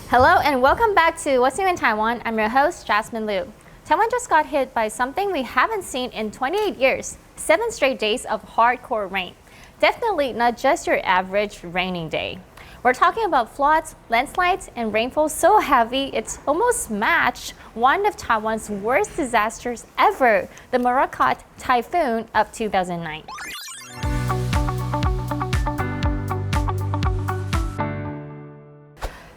Hello and welcome back to What's New in Taiwan. I'm your host, Jasmine Liu. Taiwan just got hit by something we haven't seen in 28 years, 7 straight days of hardcore rain. Definitely not just your average raining day. We're talking about floods, landslides, and rainfall so heavy it's almost matched one of Taiwan's worst disasters ever, the Morakot typhoon of 2009.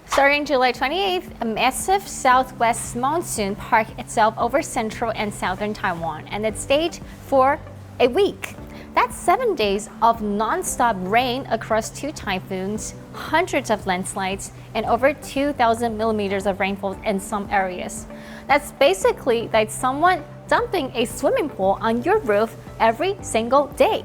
Starting July 28th, a massive southwest monsoon parked itself over central and southern Taiwan, and it stayed for a week. That's 7 days of non-stop rain across 2 typhoons, hundreds of landslides, and over 2,000 millimeters of rainfall in some areas. That's basically like someone dumping a swimming pool on your roof every single day.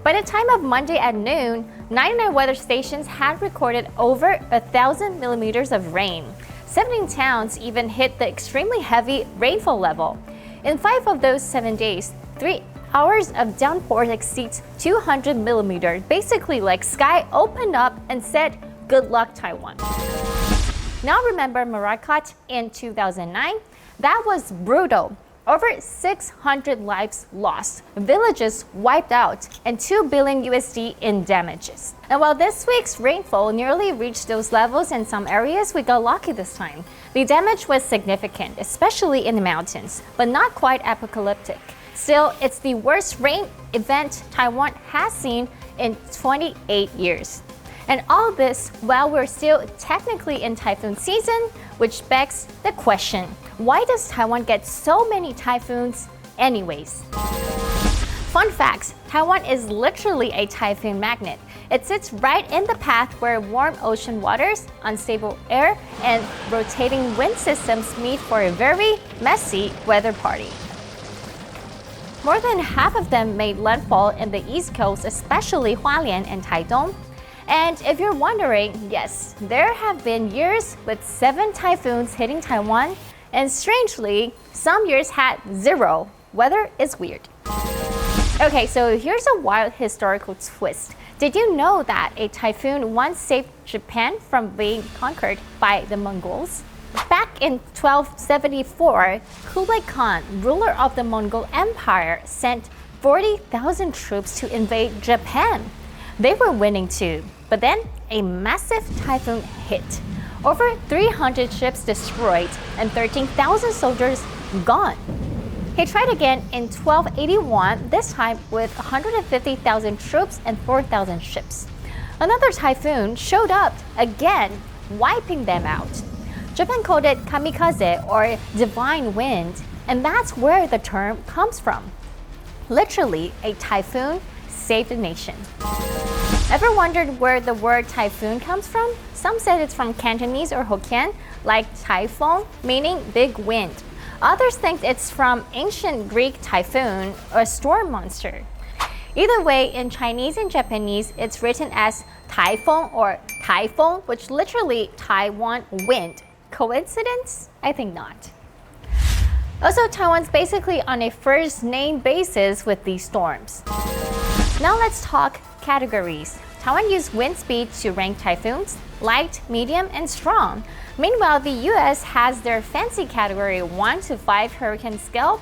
By the time of Monday at noon, 99 weather stations had recorded over 1,000 millimeters of rain. 17 towns even hit the extremely heavy rainfall level. In 5 of those 7 days, 3 hours of downpours exceeds 200 millimeters. Basically, like sky opened up and said, "Good luck, Taiwan." Now remember Morakot in 2009? That was brutal. Over 600 lives lost, villages wiped out, and 2 billion USD in damages. And while this week's rainfall nearly reached those levels in some areas, we got lucky this time. The damage was significant, especially in the mountains, but not quite apocalyptic. Still, it's the worst rain event Taiwan has seen in 28 years. And all this while we're still technically in typhoon season, which begs the question, why does Taiwan get so many typhoons anyways? Fun facts, Taiwan is literally a typhoon magnet. It sits right in the path where warm ocean waters, unstable air, and rotating wind systems meet for a very messy weather party. More than half of them made landfall in the East Coast, especially Hualien and Taitung. And if you're wondering, yes, there have been years with 7 typhoons hitting Taiwan, and strangely, some years had 0. Weather is weird. Okay, so here's a wild historical twist. Did you know that a typhoon once saved Japan from being conquered by the Mongols? Back in 1274, Kublai Khan, ruler of the Mongol Empire, sent 40,000 troops to invade Japan. They were winning too, but then a massive typhoon hit. Over 300 ships destroyed and 13,000 soldiers gone. He tried again in 1281, this time with 150,000 troops and 4,000 ships. Another typhoon showed up again, wiping them out. Japan called it kamikaze or divine wind, and that's where the term comes from. Literally, a typhoon saved the nation. Ever wondered where the word typhoon comes from? Some said it's from Cantonese or Hokkien, like typhon, meaning big wind. Others think it's from ancient Greek typhoon, or storm monster. Either way, in Chinese and Japanese, it's written as typhoon or typhoon, which literally Taiwan wind. Coincidence? I think not. Also, Taiwan's basically on a first name basis with these storms. Now let's talk categories. Taiwan used wind speed to rank typhoons, light, medium, and strong. Meanwhile, the US has their fancy category 1 to 5 hurricane scale.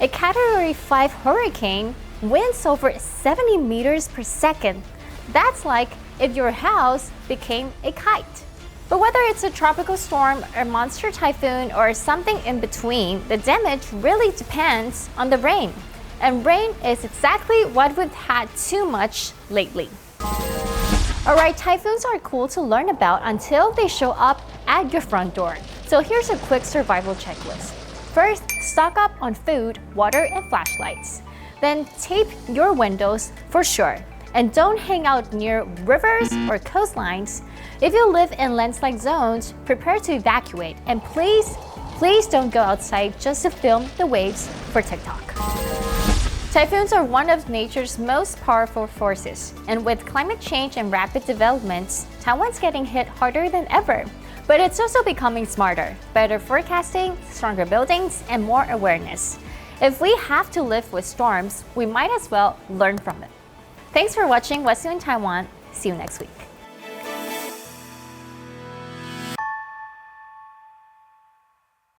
A category 5 hurricane winds over 70 meters per second. That's like if your house became a kite. But whether it's a tropical storm, a monster typhoon, or something in between, the damage really depends on the rain. And rain is exactly what we've had too much lately. Alright, typhoons are cool to learn about until they show up at your front door. So here's a quick survival checklist. First, stock up on food, water, and flashlights. Then tape your windows for sure. And don't hang out near rivers or coastlines. If you live in landslide zones, prepare to evacuate. And please don't go outside just to film the waves for TikTok. Typhoons are one of nature's most powerful forces, and with climate change and rapid developments, Taiwan's getting hit harder than ever. But it's also becoming smarter, better forecasting, stronger buildings, and more awareness. If we have to live with storms, we might as well learn from it. Thanks for watching What's New in Taiwan. See you next week.